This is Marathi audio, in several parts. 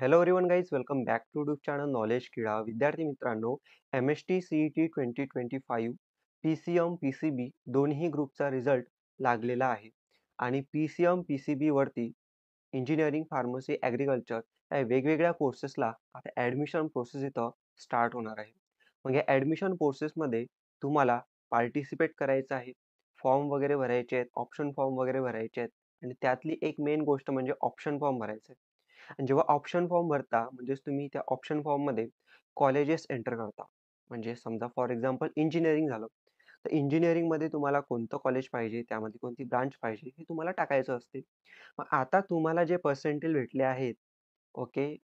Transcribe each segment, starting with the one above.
Hello everyone guys, welcome back to YouTube channel knowledge किडा. विद्यार्थी मित्रांनो, MST CET 2025 PCM PCB दोन्ही ग्रुपचा रिझल्ट लागलेला आहे आणि PCM PCB वरती इंजिनिअरिंग, फार्मसी, ॲग्रिकल्चर या वेगवेगळ्या कोर्सेसला आता ॲडमिशन प्रोसेस इथं स्टार्ट होणार आहे. मग या ॲडमिशन प्रोसेसमध्ये तुम्हाला पार्टिसिपेट करायचं आहे, फॉर्म वगैरे भरायचे आहेत, ऑप्शन फॉर्म वगैरे भरायचे आहेत आणि त्यातली एक मेन गोष्ट म्हणजे ऑप्शन फॉर्म भरायचं आहे. आणि जेव्हा ऑप्शन फॉर्म भरता म्हणजेच तुम्ही त्या ऑप्शन फॉर्म मध्ये कॉलेजेस एंटर करता. म्हणजे समजा फॉर एक्झाम्पल इंजिनिअरिंग झालं, तर इंजिनिअरिंग मध्ये तुम्हाला कोणतं कॉलेज पाहिजे, त्यामध्ये कोणती ब्रांच पाहिजे हे तुम्हाला टाकायचं असते. मग आता तुम्हाला जे पर्सेंटेज भेटले आहेत, ओके,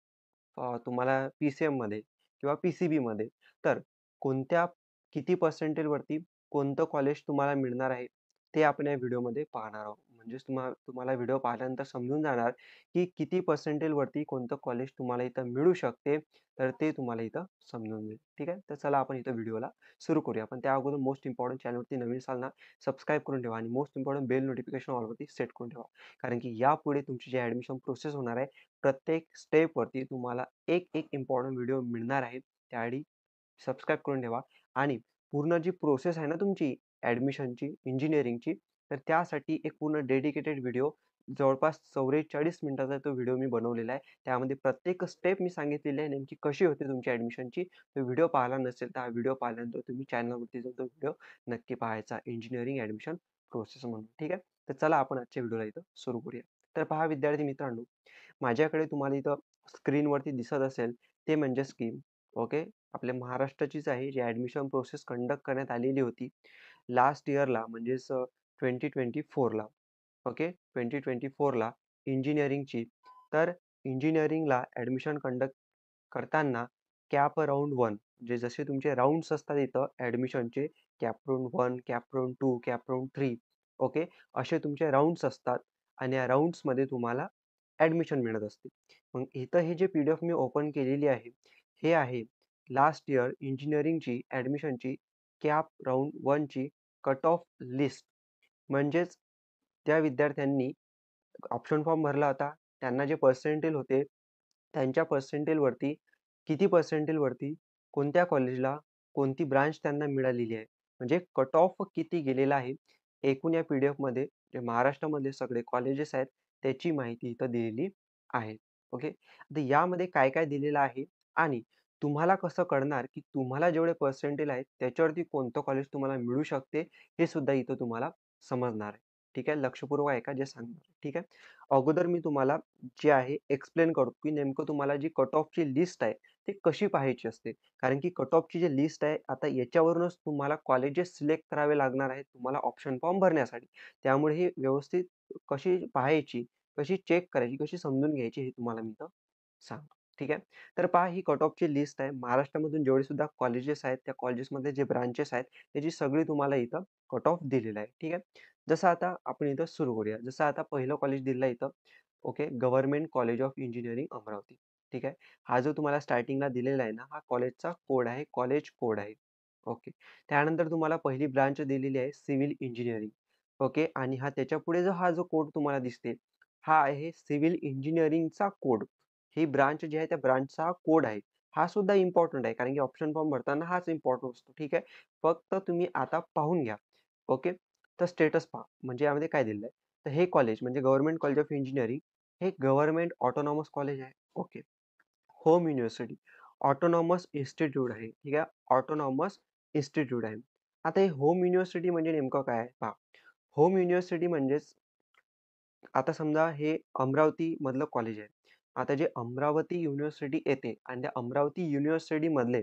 तुम्हाला PCM मध्ये किंवा PCB मध्ये, तर कोणत्या किती पर्सेंटेज वरती कोणतं कॉलेज तुम्हाला मिळणार आहे ते आपण या व्हिडिओमध्ये पाहणार आहोत. म्हणजेच तुम्हाला व्हिडिओ पाहिल्यानंतर समजून जाणार की किती पर्सेंटेज वरती कोणतं कॉलेज तुम्हाला इथं मिळू शकते, तर ते तुम्हाला इथं समजून जाईल. ठीक आहे, तर चला आपण इथं व्हिडिओला सुरू करूया. पण त्या अगोदर मोस्ट इम्पॉर्टंट, चॅनलवरती नवीन असाल ना, सबस्क्राईब करून ठेवा आणि मोस्ट इम्पॉर्टंट बेल नोटिफिकेशन ऑलवरती सेट करून ठेवा. कारण की यापुढे तुमची जी ॲडमिशन प्रोसेस होणार आहे, प्रत्येक स्टेपवरती तुम्हाला एक एक इम्पॉर्टंट व्हिडिओ मिळणार आहे. त्याआधी सबस्क्राईब करून ठेवा आणि पूर्ण जी प्रोसेस आहे ना तुमची ॲडमिशनची, इंजिनिअरिंगची, तर त्यासाठी एक पूर्ण डेडिकेटेड व्हिडिओ जवळपास 44 मिनिटाचा तो व्हिडिओ मी बनवलेला आहे. त्यामध्ये प्रत्येक स्टेप मी सांगितलेली आहे, नेमकी कशी होते तुमची ॲडमिशनची. तो व्हिडिओ पाहिला नसेल तर हा व्हिडिओ पाहिल्यानंतर तुम्ही चॅनलवरती जाऊन तो व्हिडिओ नक्की पाहायचा, इंजिनिअरिंग ॲडमिशन प्रोसेस म्हणून. ठीक आहे, तर चला आपण आजच्या व्हिडिओला इथं सुरू करूया. तर पहा विद्यार्थी मित्रांनो, माझ्याकडे तुम्हाला इथं स्क्रीनवरती दिसत असेल ते म्हणजे स्कीम. ओके, आपल्या महाराष्ट्राचीच आहे, जी ॲडमिशन प्रोसेस कंडक्ट करण्यात आलेली होती लास्ट इयरला, म्हणजेच 2024ला. ओके, 2024ला इंजिनिअरिंगची. तर इंजिनिअरिंगला ॲडमिशन कंडक्ट करताना कॅप राऊंड 1, जे जसे तुमचे राऊंड्स असतात इथं ॲडमिशनचे, CAP round 1, CAP round 2, CAP round 3, okay, असे तुमचे राऊंड्स असतात आणि या राऊंड्समध्ये तुम्हाला ॲडमिशन मिळत असते. मग इथं हे जे PDF मी ओपन केलेली आहे, हे आहे लास्ट इयर इंजिनिअरिंगची ॲडमिशनची कॅप राऊंड 1ची कट ऑफ लिस्ट. म्हणजेच त्या विद्यार्थ्यांनी ऑप्शन फॉर्म भरला होता, त्यांना जे पर्सेंटेज होते त्यांच्या पर्सेंटेज वरती, किती पर्सेंटेज वरती कोणत्या कॉलेजला कोणती ब्रांच त्यांना मिळालेली आहे, म्हणजे कट ऑफ किती गेलेला आहे, एकूण या PDF मध्ये जे महाराष्ट्रामध्ये सगळे कॉलेजेस आहेत त्याची माहिती इथं दिलेली आहे. ओके, आता यामध्ये काय काय दिलेलं आहे आणि तुम्हाला कसं कळणार की तुम्हाला जेवढे पर्सेंटेज आहेत त्याच्यावरती कोणतं कॉलेज तुम्हाला मिळू शकते, हे सुद्धा इथं तुम्हाला समजणार आहे. ठीक आहे, लक्षपूर्वक ऐका जे सांगणार. ठीक आहे, अगोदर मी तुम्हाला जे आहे एक्सप्लेन करतो की नेमकं तुम्हाला जी कट ऑफची लिस्ट आहे ती कशी पाहायची असते. कारण की कट ऑफची जी लिस्ट आहे, आता याच्यावरूनच तुम्हाला कॉलेजेस सिलेक्ट करावे लागणार आहेत तुम्हाला ऑप्शन फॉर्म भरण्यासाठी. त्यामुळे ही व्यवस्थित कशी पाहायची, कशी चेक करायची, कशी समजून घ्यायची, हे तुम्हाला मी इथं सांगतो. ठीक आहे, तर पहा ही कट ऑफची लिस्ट आहे. महाराष्ट्रामधून जेवढे सुद्धा कॉलेजेस आहेत, त्या कॉलेजेसमध्ये जे ब्रांचेस आहेत त्याची सगळी तुम्हाला इथं कट ऑफ दिलेला आहे. ठीक आहे, जसं आता आपण इथं सुरू करूया. जसं आता पहिलं कॉलेज दिलं इथं, okay, government college of engineering Amravati. ठीक आहे, हा जो तुम्हाला स्टार्टिंगला दिलेला आहे ना, हा कॉलेजचा कोड आहे, कॉलेज कोड आहे. ओके, त्यानंतर तुम्हाला पहिली ब्रांच दिलेली आहे सिव्हिल इंजिनिअरिंग. ओके, आणि हा त्याच्या पुढे जो कोड तुम्हाला दिसते, हा आहे सिव्हिल इंजिनिअरिंगचा कोड. ही ब्रांच जी आहे त्या ब्रांचचा कोड आहे. हा सुद्धा इम्पॉर्टंट आहे कारण की ऑप्शन फॉर्म भरताना हाच इम्पॉर्टंट असतो. ठीक आहे, फक्त तुम्ही आता पाहून घ्या. ओके, तर स्टेटस पहा, म्हणजे यामध्ये काय दिलेलं आहे. तर हे कॉलेज म्हणजे गव्हर्नमेंट कॉलेज ऑफ इंजिनिअरिंग, हे गव्हर्नमेंट ऑटोनॉमस कॉलेज आहे. Okay, home university, autonomous institute आहे. ठीक आहे, ऑटोनॉमस इन्स्टिट्यूट आहे. आता हे होम युनिव्हर्सिटी म्हणजे नेमकं काय आहे पहा. होम युनिव्हर्सिटी म्हणजेच आता समजा हे अमरावती मधलं कॉलेज आहे. आता जे अमरावती युनिव्हर्सिटी येते आणि त्या अमरावती युनिव्हर्सिटी मधले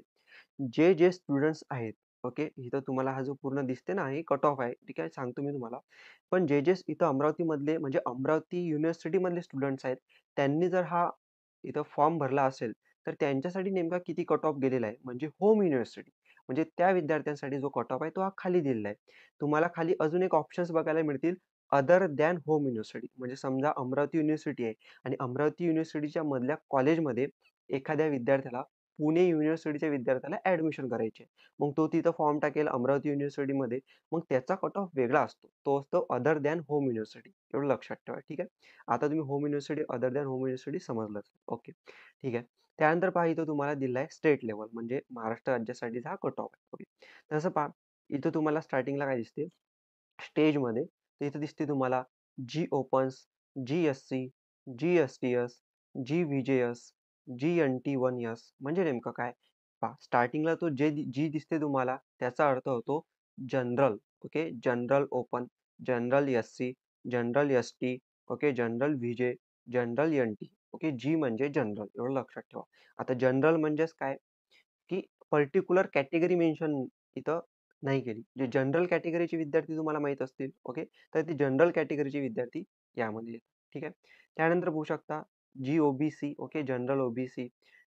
जे जे स्टुडंट्स आहेत, ओके, इथं तुम्हाला हा जो पूर्ण दिसते ना, हे कट ऑफ आहे. ठीक आहे, सांगतो मी तुम्हाला. पण जे जे इथं अमरावती मधले म्हणजे अमरावती युनिव्हर्सिटी मधले स्टुडंट्स आहेत, त्यांनी जर हा इथं फॉर्म भरला असेल, तर त्यांच्यासाठी नेमका किती कट ऑफ गेलेला आहे, म्हणजे होम युनिव्हर्सिटी म्हणजे त्या विद्यार्थ्यांसाठी जो कट ऑफ आहे तो हा खाली दिलेला आहे. तुम्हाला खाली अजून एक ऑप्शन्स बघायला मिळतील, अदर दॅन होम युनिव्हर्सिटी. म्हणजे समजा अमरावती युनिव्हर्सिटी आहे आणि अमरावती युनिव्हर्सिटीच्या मधल्या कॉलेजमध्ये एखाद्या विद्यार्थ्याला पुणे युनिव्हर्सिटीच्या विद्यार्थ्याला ॲडमिशन करायची आहे. मग तो तिथं फॉर्म टाकेल अमरावती युनिव्हर्सिटीमध्ये, मग त्याचा कट ऑफ वेगळा असतो. तो असतो अदर दॅन होम युनिव्हर्सिटी. एवढं लक्षात ठेवा. ठीक आहे. आता तुम्ही home university, other than home university समजलंच. ओके. ठीक आहे. त्यानंतर पहा इथं तुम्हाला दिला आहे स्टेट लेव्हल म्हणजे महाराष्ट्र राज्यासाठीचा हा कट ऑफ आहे. ओके. तसं पहा इथं तुम्हाला स्टार्टिंगला काय दिसते स्टेजमध्ये, तर इथं दिसते तुम्हाला G opens, G S C, G S T S, G V J S, G N T one S म्हणजे नेमकं काय पहा स्टार्टिंगला तो जी दिसते तुम्हाला त्याचा अर्थ होतो general. Okay. General open, general S C, general S T, okay, general V J, general N T. Okay. G म्हणजे जनरल एवढं लक्षात ठेवा. आता जनरल म्हणजेच काय की पर्टिक्युलर कॅटेगरी मेन्शन इथं नाही केली. जे जनरल कॅटेगरीचे विद्यार्थी तुम्हाला माहीत असतील, ओके. तर ते जनरल कॅटेगरीचे विद्यार्थी यामध्ये येतात. ठीक आहे. त्यानंतर बघू शकता जी ओ-बी-सी, ओके, जनरल ओ-बी-सी.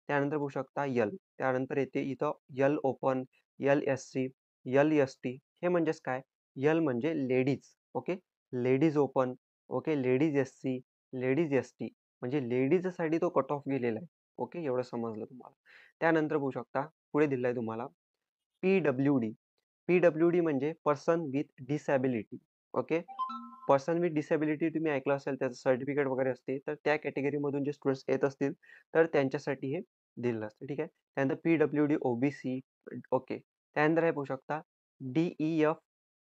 त्यानंतर बघू शकता एल. त्यानंतर येते इथं L open, L Sc, L ST. हे म्हणजेच काय? एल म्हणजे ladies, okay. Ladies open, okay, ladies Sc, ladies ST म्हणजे लेडीजसाठी तो कट ऑफ गेलेला आहे. ओके. एवढं समजलं तुम्हाला. त्यानंतर बघू शकता पुढे दिलं आहे तुम्हाला पी-डब्ल्यू-डी. पी-डब्ल्यू-डी म्हणजे person with disability. Okay. Person with disability तुम्ही ऐकलं असेल, त्याचं सर्टिफिकेट वगैरे असते. तर त्या कॅटेगरीमधून जे स्टुडंट्स येत असतील, तर त्यांच्यासाठी हे दिलेलं असतं. ठीक आहे. त्यानंतर पी-डब्ल्यू-डी, ओ-बी-सी, ओके. त्यानंतर हे पाहू शकता D E F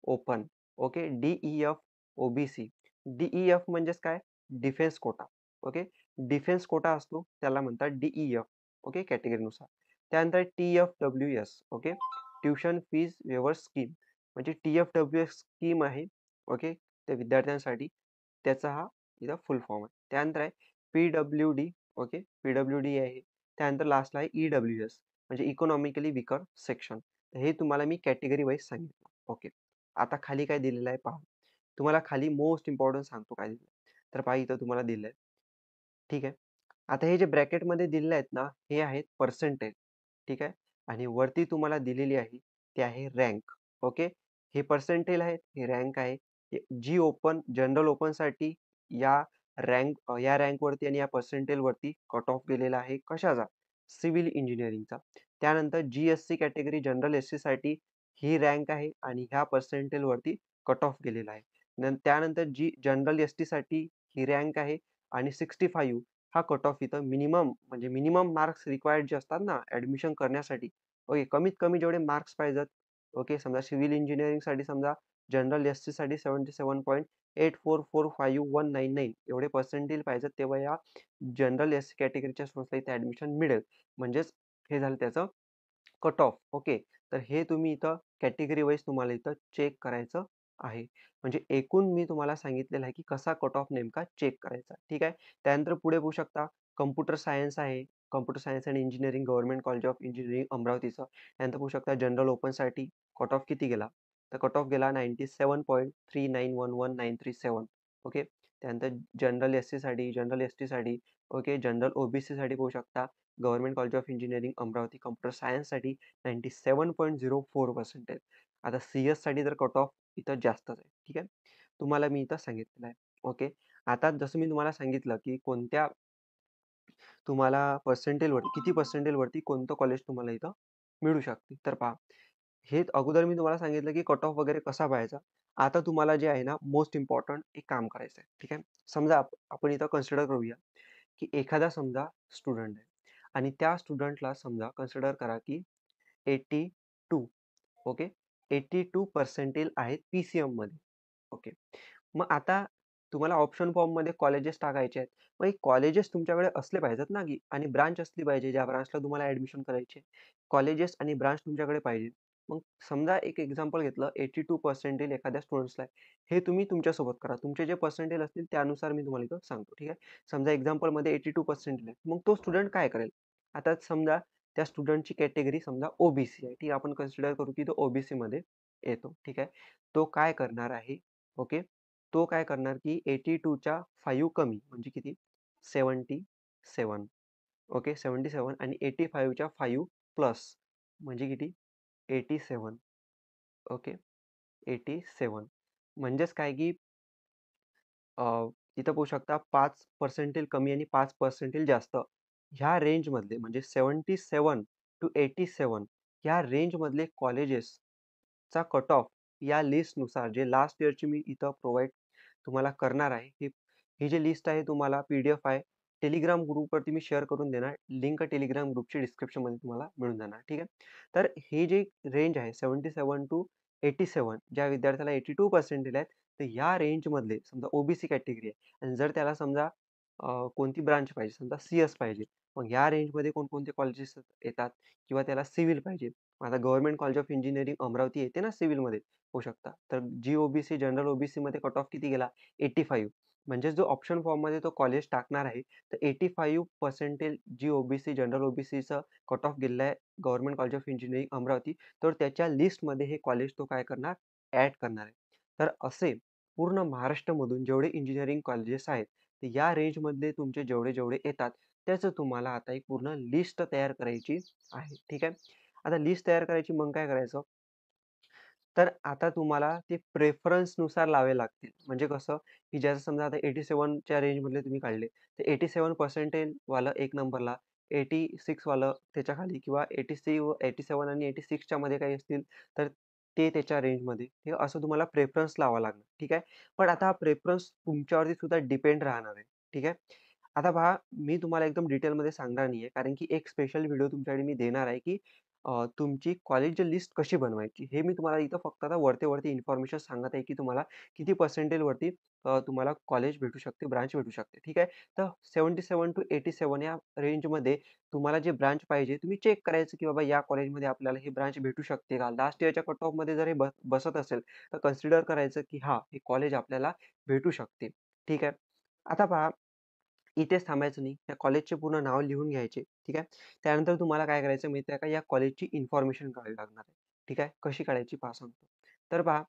open, okay. D E F, O B C. D E F म्हणजेच काय? Defence quota. Okay. Defence quota असतो, त्याला म्हणतात डी-ई-एफ. ओके. कॅटेगरीनुसार. त्यानंतर T F W S, okay. Tuition fees waiver scheme म्हणजे टी-एफ-डब्ल्यू-एस स्कीम आहे, ओके. त्या विद्यार्थ्यांसाठी त्याचा हा इथं फुल फॉर्म आहे. त्यानंतर आहे पी-डब्ल्यू-डी, ओके. पी-डब्ल्यू-डी आहे. त्यानंतर लास्टला आहे ई-डब्ल्यू-एस म्हणजे इकॉनॉमिकली वीकर सेक्शन. हे तुम्हाला मी कॅटेगरी वाईज सांगितलं. ओके. आता खाली काय दिलेलं आहे पहा. तुम्हाला खाली मोस्ट इम्पॉर्टंट सांगतो काय दिलं. तर पहा इथं तुम्हाला दिलंय. ठीक आहे. आता हे जे ब्रॅकेटमध्ये दिलेले आहेत ना, हे आहेत पर्सेंटेज. ठीक आहे. आणि वरती तुम्हाला दिलेली आहे, ते आहे रँक. ओके. हे पर्सेंटेज आहेत, हे रँक आहे. जी ओपन, जनरल ओपनसाठी या या रँकवरती आणि या पर्सेंटेजवरती कट ऑफ गेलेला आहे. कशाचा? सिव्हिल इंजिनिअरिंगचा. त्यानंतर जी-एस-सी कॅटेगरी जनरल एस-सीसाठी ही रँक आहे आणि ह्या पर्सेंटेजवरती कट ऑफ गेलेला आहे. त्यानंतर जी जनरल एस-टीसाठी ही रँक आहे आणि 65 हा कट ऑफ इथं मिनिमम म्हणजे मिनिमम मार्क्स रिक्वायर्ड जे असतात ना ॲडमिशन करण्यासाठी. ओके. कमीत कमी जेवढे मार्क्स पाहिजेत. ओके. समजा सिव्हिल इंजिनिअरिंगसाठी समजा जनरल एस-सीसाठी 77.84451999 एवढे पर्सेंटाइल पाहिजेत, तेव्हा या जनरल एस-सी कॅटेगरीच्या स्टुडंट्सला इथे ॲडमिशन मिळेल. म्हणजेच हे झालं त्याचं कट ऑफ. ओके. तर हे तुम्ही इथं कॅटेगरी वाईज तुम्हाला इथं चेक करायचं आहे. म्हणजे एकूण मी तुम्हाला सांगितलेलं आहे, की कसा कट ऑफ नेमका चेक करायचा. ठीक आहे. त्यानंतर पुढे बघू शकता कॉम्प्युटर सायन्स आहे. कॉम्प्युटर सायन्स आणि engineering government college of engineering अमरावतीचं. त्यानंतर बघू शकता जनरल ओपनसाठी कट ऑफ किती गेला? तर कट ऑफ गेला 97.3911,937. ओके. त्यानंतर जनरल एस-सीसाठी, जनरल एस-टीसाठी, ओके, जनरल ओ-बी-सीसाठी बघू शकता government college of engineering Amravati computer सायन्ससाठी 97.04%. आता सी-एससाठी तर कट ऑफ इथं जास्तच आहे. ठीक आहे. तुम्हाला मी इथं सांगितलेलं आहे. ओके. आता जसं मी तुम्हाला सांगितलं, की कोणत्या तुम्हाला पर्सेंटेजवरती किती पर्सेंटेजवरती कोणतं कॉलेज तुम्हाला इथं मिळू शकते. तर पहा, हे अगोदर मी तुम्हाला सांगितलं, की कट ऑफ वगैरे कसा पाहायचा. आता तुम्हाला जे आहे ना मोस्ट इम्पोर्टंट एक काम करायचं आहे. ठीक आहे. समजा आपण इथं कन्सिडर करूया, की एखादा समजा स्टुडंट आहे आणि त्या स्टुडंटला समजा कन्सिडर करा, की 82 ओके. 82 पर्सेंटाइल आहेत पी-सी-एममध्ये. ओके. मग आता तुम्हाला ऑप्शन फॉर्ममध्ये कॉलेजेस टाकायचे आहेत. मग हे कॉलेजेस तुमच्याकडे असले पाहिजेत ना, की आणि ब्रांच असली पाहिजे ज्या ब्रांचला तुम्हाला ॲडमिशन करायची आहे. कॉलेजेस आणि ब्रांच तुमच्याकडे पाहिजे. मग समजा एक एक्झाम्पल घेतलं 82 पर्सेंटाइल एखाद्या स्टुडंट्सला आहे. हे तुम्ही तुमच्यासोबत करा. तुमचे जे पर्सेंटाइल असतील त्यानुसार मी तुम्हाला इथं सांगतो. ठीक आहे. समजा एक्झाम्पलमध्ये 82 पर्सेंटाइल आहे. मग तो स्टुडंट काय करेल? आता समजा त्या स्टुडंटची कॅटेगरी समजा ओ-बी-सी आहे. ठीक आहे. आपण कन्सिडर करू, की तो ओ-बी-सीमध्ये येतो. ठीक आहे. तो काय करणार आहे? ओके. तो काय करणार, की 82 च्या 5 कमी म्हणजे किती? 77. ओके. 77 आणि 85 च्या 5 प्लस म्हणजे किती? 87. ओके. 87 म्हणजेच काय की अ, इथं पाहू शकता 5% कमी आणि 5% जास्त. ह्या रेंजमधले म्हणजे 77 टू 87 ह्या रेंजमधले कॉलेजेसचा कट ऑफ या लिस्टनुसार जे लास्ट इयरची मी इथं प्रोव्हाईड तुम्हाला करणार आहे. ही जी लिस्ट आहे तुम्हाला पी-डी-एफ आहे. टेलिग्राम ग्रुपवरती मी शेअर करून देणार. लिंक टेलिग्राम ग्रुपची डिस्क्रिप्शनमध्ये तुम्हाला मिळून जाणार. ठीक आहे. तर ही जी रेंज आहे 77 टू 87 ज्या विद्यार्थ्याला 82 पर्सेंटाइल आहेत, तर या रेंजमधले समजा ओ-बी-सी कॅटेगरी आहे आणि जर त्याला समजा कोणती ब्रांच पाहिजे, समजा सी-एस पाहिजे. मग या रेंजमध्ये कोणकोणते कॉलेजेस येतात किंवा त्याला सिव्हिल पाहिजे. आता government college of engineering Amravati येते ना सिव्हिलमध्ये होऊ शकता. तर जी ओ-बी-सी जनरल ओ-बी-सीमध्ये कट ऑफ किती गेला? 85. म्हणजे जो ऑप्शन फॉर्ममध्ये तो कॉलेज टाकणार आहे, तर 85% जी ओ-बी-सी जनरल ओ-बी-सीचं कट ऑफ गेलेला आहे government college of engineering Amravati, तर त्याच्या लिस्टमध्ये हे कॉलेज तो काय करणार? ॲड करणार आहे. तर असे पूर्ण महाराष्ट्रामधून जेवढे इंजिनिअरिंग कॉलेजेस आहेत, तर या रेंजमधले तुमचे जेवढे येतात, त्याचं तुम्हाला आता एक पूर्ण लिस्ट तयार करायची आहे. ठीक आहे. आता लिस्ट तयार करायची मग काय करायचं? तर आता तुम्हाला ते प्रेफरन्सनुसार लावावे लागतील. म्हणजे कसं, की ज्याचं समजा आता 87च्या रेंजमधले तुम्ही काढले, तर 87% वालं एक नंबरला, 86 वालं त्याच्या खाली किंवा 87 आणि 86च्या मध्ये काही असतील, तर ते त्याच्या रेंजमध्ये. हे असं तुम्हाला प्रेफरन्स लावावा लागणार. ठीक आहे. पण आता हा प्रेफरन्स तुमच्यावरती सुद्धा डिपेंड राहणार आहे. ठीक आहे. आता पहा, मी तुम्हाला एकदम डिटेलमध्ये सांगणार नाहीये, कारण की एक स्पेशल व्हिडिओ तुमच्याकडे मी देणार आहे, की तुमची कॉलेजची लिस्ट कशी बनवायची. हे मी तुम्हाला इथं फक्त आता वरती इन्फॉर्मेशन सांगत आहे, की तुम्हाला किती पर्सेंटेजवरती तुम्हाला कॉलेज भेटू शकते, ब्रांच भेटू शकते. ठीक आहे. तर 77 टू 87 या रेंजमध्ये तुम्हाला जे ब्रांच पाहिजे, तुम्ही चेक करायचं, की बाबा या कॉलेजमध्ये आपल्याला ही ब्रांच भेटू शकते का? लास्ट इयरच्या कट ऑफमध्ये जर हे बसत असेल, तर कन्सिडर करायचं, की हां, हे कॉलेज आपल्याला भेटू शकते. ठीक आहे. आता पहा, इथेच थांबायचं नाही. त्या कॉलेजचे पूर्ण नाव लिहून घ्यायचे. ठीक आहे. त्यानंतर तुम्हाला काय करायचं माहिती आहे का? या कॉलेजची इन्फॉर्मेशन काढावी लागणार आहे. ठीक आहे. कशी काढायची पहा सांगतो. तर पहा,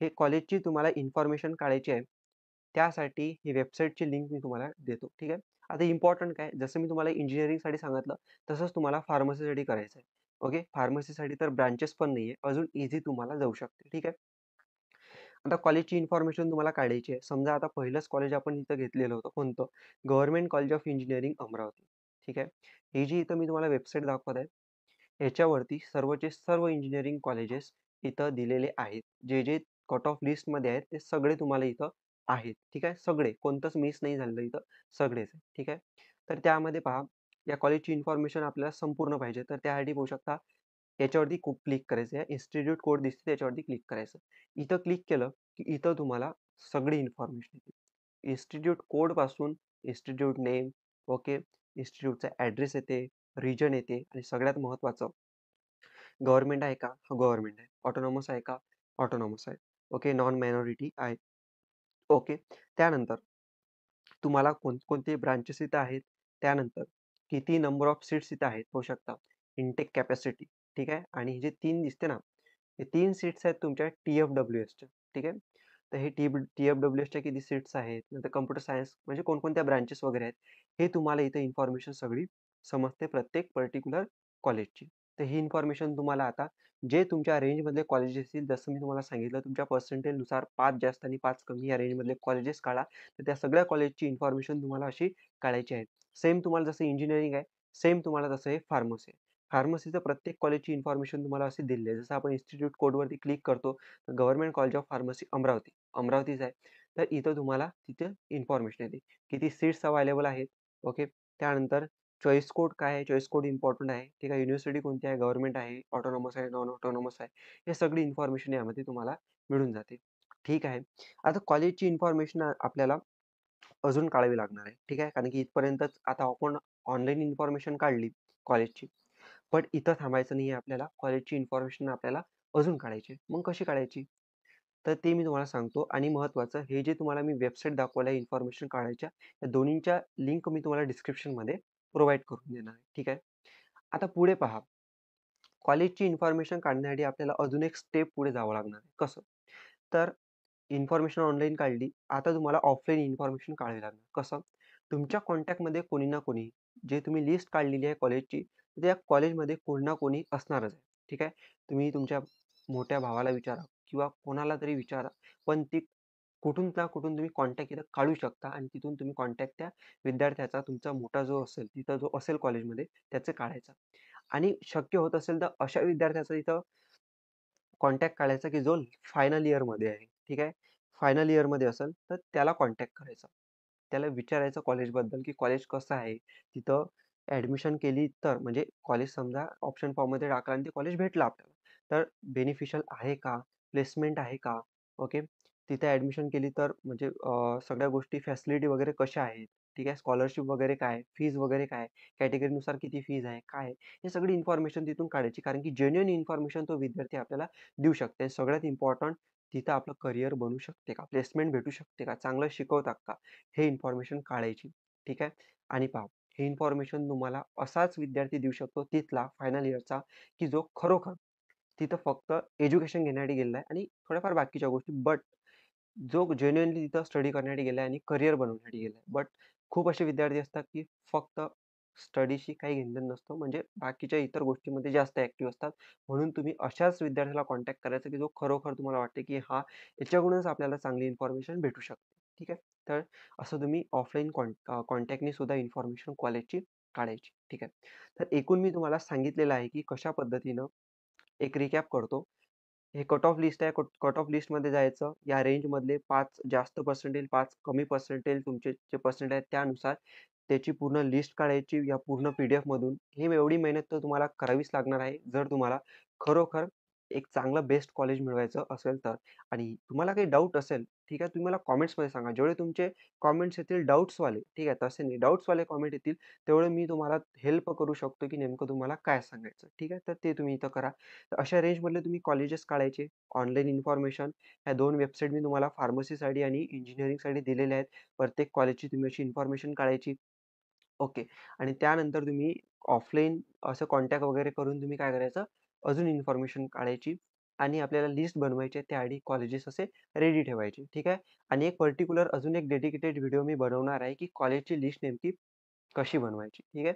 हे कॉलेजची तुम्हाला इन्फॉर्मेशन काढायची आहे. त्यासाठी ही वेबसाईटची लिंक मी तुम्हाला देतो. ठीक आहे. आता इम्पोर्टंट काय, जसं मी तुम्हाला इंजिनिअरिंगसाठी सांगितलं, तसंच तुम्हाला फार्मसीसाठी करायचं आहे. ओके. फार्मसीसाठी तर ब्रांचेस पण नाहीये. अजून इझी तुम्हाला जाऊ शकते. ठीक आहे. आता कॉलेजची इन्फॉर्मेशन तुम्हाला काढायची आहे. समजा आता पहिलंच कॉलेज आपण इथं घेतलेलं होतं. कोणतं? Government college of engineering Amravati. ठीक आहे. ही जी इथं मी तुम्हाला वेबसाईट दाखवत आहे, ह्याच्यावरती सर्वचे सर्व इंजिनिअरिंग कॉलेजेस इथं दिलेले आहेत. जे कट ऑफ लिस्टमध्ये आहेत, ते सगळे तुम्हाला इथं आहेत. ठीक आहे. सगळे. कोणतंच मिस नाही झालेलं इथं. सगळेच आहे. ठीक आहे. तर त्यामध्ये पहा, या कॉलेजची इन्फॉर्मेशन आपल्याला संपूर्ण पाहिजे. तर त्यासाठी पाहू शकता, याच्यावरती क्लिक करायचं आहे. इन्स्टिट्यूट कोड दिसते त्याच्यावरती क्लिक करायचं. इथं क्लिक केलं, की इथं तुम्हाला सगळी इन्फॉर्मेशन येते. इन्स्टिट्यूट कोडपासून इन्स्टिट्यूट नेम, ओके, इन्स्टिट्यूटचा ॲड्रेस येते, रिजन येते आणि सगळ्यात महत्त्वाचं गव्हर्नमेंट आहे का? गव्हर्नमेंट आहे. ऑटोनॉमस आहे का? ऑटोनॉमस आहे. ओके, नॉन मायनॉरिटी आहे. ओके. त्यानंतर तुम्हाला कोणकोणते ब्रांचेस इथं आहेत. त्यानंतर किती नंबर ऑफ सीट्स इथं आहेत पाहू शकता. इनटेक कॅपॅसिटी, ठीक आहे. आणि हे जे 3 दिसते ना, हे 3 सीट्स आहेत तुमच्या टी-एफ-डब्ल्यू-एसच्या. ठीक आहे. तर हे टी-एफ-डब्ल्यू-एसच्या किती सीट्स आहेत, नंतर कॉम्प्युटर सायन्स म्हणजे कोणकोणत्या ब्रांचेस वगैरे आहेत, हे तुम्हाला इथं इन्फॉर्मेशन सगळी समजते प्रत्येक पर्टिक्युलर कॉलेजची. तर ही इन्फॉर्मेशन तुम्हाला आता जे तुमच्या रेंजमधले कॉलेजेस असतील, जसं मी तुम्हाला सांगितलं तुमच्या पर्सेंटेजनुसार 5 जास्त आणि 5 कमी या रेंजमधले कॉलेजेस काढा. तर त्या सगळ्या कॉलेजची इन्फॉर्मेशन तुम्हाला अशी काढायची आहे. सेम तुम्हाला जसं इंजिनिअरिंग आहे, सेम तुम्हाला तसं हे फार्मसी आहे. फार्मसीचं प्रत्येक कॉलेजची इन्फॉर्मेशन तुम्हाला अशी दिलेली आहे. जसं आपण इन्स्टिट्यूट कोडवरती क्लिक करतो, तर government college of pharmacy Amravati, अमरावतीच आहे. तर इथं तुम्हाला तिथे इन्फॉर्मेशन येते. किती सीट्स अवेलेबल आहेत, ओके. त्यानंतर चॉईस कोड काय आहे? चॉईस कोड इम्पॉर्टंट आहे. ठीक आहे. युनिव्हर्सिटी कोणती आहे? गव्हर्नमेंट आहे, ऑटोनॉमस आहे, नॉन ऑटोनॉमस आहे. हे सगळी इन्फॉर्मेशन यामध्ये तुम्हाला मिळून जाते. ठीक आहे. आता कॉलेजची इन्फॉर्मेशन आपल्याला अजून काढावी लागणार आहे. ठीक आहे. कारण की इथपर्यंतच आता आपण ऑनलाईन इन्फॉर्मेशन काढली कॉलेजची. पण इथं थांबायचं नाहीये आपल्याला. कॉलेजची इन्फॉर्मेशन आपल्याला अजून काढायची आहे. मग कशी काढायची? तर ते मी तुम्हाला सांगतो आणि महत्त्वाचं हे जे तुम्हाला मी वेबसाईट दाखवल्या इन्फॉर्मेशन काढायच्या, या दोन्हींच्या लिंक मी तुम्हाला डिस्क्रिप्शनमध्ये प्रोव्हाईड करून देणार आहे. ठीक आहे. आता पुढे पहा. कॉलेजची इन्फॉर्मेशन काढण्यासाठी आपल्याला अजून एक स्टेप पुढे जावं लागणार आहे. कसं? तर इन्फॉर्मेशन ऑनलाईन काढली. आता तुम्हाला ऑफलाईन इन्फॉर्मेशन काढावी लागणार. कसं? तुमच्या कॉन्टॅक्टमध्ये कोणी ना कोणी, जे तुम्ही लिस्ट काढलेली आहे कॉलेजची, त्या कॉलेजमध्ये कोणी ना कोणी असणारच आहे. ठीक आहे. तुम्ही तुमच्या मोठ्या भावाला विचारा किंवा कोणाला तरी विचारा. पण ती कुठून ना कुठून तुम्ही कॉन्टॅक्ट इथं काढू शकता आणि तिथून तुम्ही कॉन्टॅक्ट त्या विद्यार्थ्याचा तुमचा मोठा जो असेल, तिथं जो असेल कॉलेजमध्ये त्याचं काढायचा. आणि शक्य होत असेल तर अशा विद्यार्थ्याचा इथं कॉन्टॅक्ट काढायचा, की जो फायनल इयरमध्ये आहे. ठीक आहे. फायनल इयरमध्ये असेल तर त्याला कॉन्टॅक्ट करायचा. त्याला विचारायचं कॉलेजबद्दल, की कॉलेज कसं आहे? तिथं ॲडमिशन केली तर म्हणजे कॉलेज समजा ऑप्शन फॉर्ममध्ये टाकला आणि ते कॉलेज भेटलं आपल्याला. तर बेनिफिशियल आहे का? प्लेसमेंट आहे का? ओके. तिथे ॲडमिशन केली तर म्हणजे सगळ्या गोष्टी फॅसिलिटी वगैरे कशा आहेत? ठीक आहे. स्कॉलरशिप वगैरे काय? फीज वगैरे काय? कॅटेगरीनुसार किती फीज आहे? काय आहे? हे सगळी इन्फॉर्मेशन तिथून काढायची. कारण की जेन्युइन इन्फॉर्मेशन तो विद्यार्थी आपल्याला देऊ शकते. सगळ्यात इम्पॉर्टंट तिथं आपलं करियर बनू शकते का? प्लेसमेंट भेटू शकते का? चांगलं शिकवतात का? हे इन्फॉर्मेशन काढायची. ठीक आहे. आणि पहा, हे इन्फॉर्मेशन तुम्हाला असाच विद्यार्थी देऊ शकतो तिथला फायनल इयरचा, की जो खरोखर तिथं फक्त एज्युकेशन घेण्यासाठी गेलेला आहे आणि थोड्याफार बाकीच्या गोष्टी. बट जो जेन्युइनली तिथं स्टडी करण्यासाठी गेला आहे आणि करियर बनवण्यासाठी गेला आहे. बट खूप असे विद्यार्थी असतात, की फक्त स्टडीशी काही घेणं-देणं नसतं. म्हणजे बाकीच्या इतर गोष्टींमध्ये जास्त ॲक्टिव्ह असतात. म्हणून तुम्ही अशाच विद्यार्थ्याला कॉन्टॅक्ट करायचा, की जो खरोखर तुम्हाला वाटते, की हा याच्याकडूनच आपल्याला चांगली इन्फॉर्मेशन भेटू शकते. ठीक आहे. तर असं तुम्ही ऑफलाईन कॉन्टॅक्टनी सुद्धा इन्फॉर्मेशन कॉलेजची काढायची. ठीक आहे. तर एकूण मी तुम्हाला सांगितलेलं आहे, की कशा पद्धतीनं एक रिकॅप करतो. हे कट ऑफ लिस्ट आहे. कट ऑफ लिस्टमध्ये जायचं. या रेंजमधले 5 जास्त पर्सेंटेज, 5 कमी पर्सेंटेज तुमचे जे पर्सेंट आहेत त्यानुसार त्याची पूर्ण लिस्ट काढायची या पूर्ण पी-डी-एफमधून. ही एवढी मेहनत तर तुम्हाला करावीच लागणार आहे, जर तुम्हाला खरोखर एक चांगलं बेस्ट कॉलेज मिळवायचं असेल तर. आणि तुम्हाला काही डाऊट असेल, ठीक आहे, तुम्ही मला कमेंट्समध्ये सांगा. जेवढे तुमचे कमेंट्स येतील डाउट्सवाले, ठीक आहे, तसे नाही डाउट्सवाले कमेंट येतील, तेवढे मी तुम्हाला हेल्प करू शकतो, की नेमकं तुम्हाला काय सांगायचं. ठीक आहे, तर ते तुम्ही इथं करा. तर अशा रेंजमधले तुम्ही कॉलेजेस काढायचे. ऑनलाईन इन्फॉर्मेशन ह्या 2 वेबसाईट मी तुम्हाला फार्मसीसाठी आणि इंजिनिअरिंगसाठी दिलेल्या आहेत. प्रत्येक कॉलेजची तुम्ही अशी इन्फॉर्मेशन काढायची. ओके. आणि त्यानंतर तुम्ही ऑफलाईन असं कॉन्टॅक्ट वगैरे करून तुम्ही काय करायचं, अजून इन्फॉर्मेशन काढायची आणि आपल्याला लिस्ट बनवायची आहे. त्याआधी कॉलेजेस असे रेडी ठेवायचे. ठीक आहे. आणि एक पर्टिक्युलर अजून एक डेडिकेटेड व्हिडिओ मी बनवणार आहे, की कॉलेजची लिस्ट नेमकी कशी बनवायची. ठीक आहे.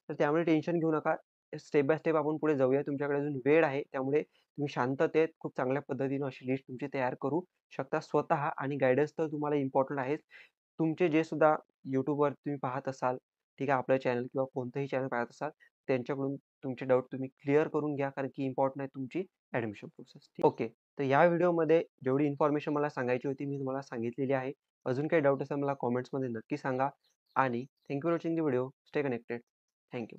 तर त्यामुळे टेन्शन घेऊ नका. स्टेप बाय स्टेप आपण पुढे जाऊया. तुमच्याकडे अजून वेळ आहे. त्यामुळे तुम्ही शांततेत खूप चांगल्या पद्धतीनं अशी लिस्ट तुमची तयार करू शकता स्वतः आणि गाईडन्स तर तुम्हाला इम्पॉर्टंट आहेच. तुमचे जे सुद्धा YouTubeवर तुम्ही पाहत असाल, ठीक आहे, आपलं चॅनल किंवा कोणतंही चॅनल पाहत असाल, त्यांच्याकडून तुमचे डाऊट तुम्ही क्लिअर करून घ्या, कारण की इम्पॉर्टंट आहे तुमची ॲडमिशन प्रोसेस. ओके. तर या व्हिडिओमध्ये जेवढी इन्फॉर्मेशन मला सांगायची होती, मी तुम्हाला सांगितलेली आहे. अजून काही डाऊट असेल मला कमेंट्समध्ये नक्की सांगा आणि thank you for watching the video. Stay connected. Thank you.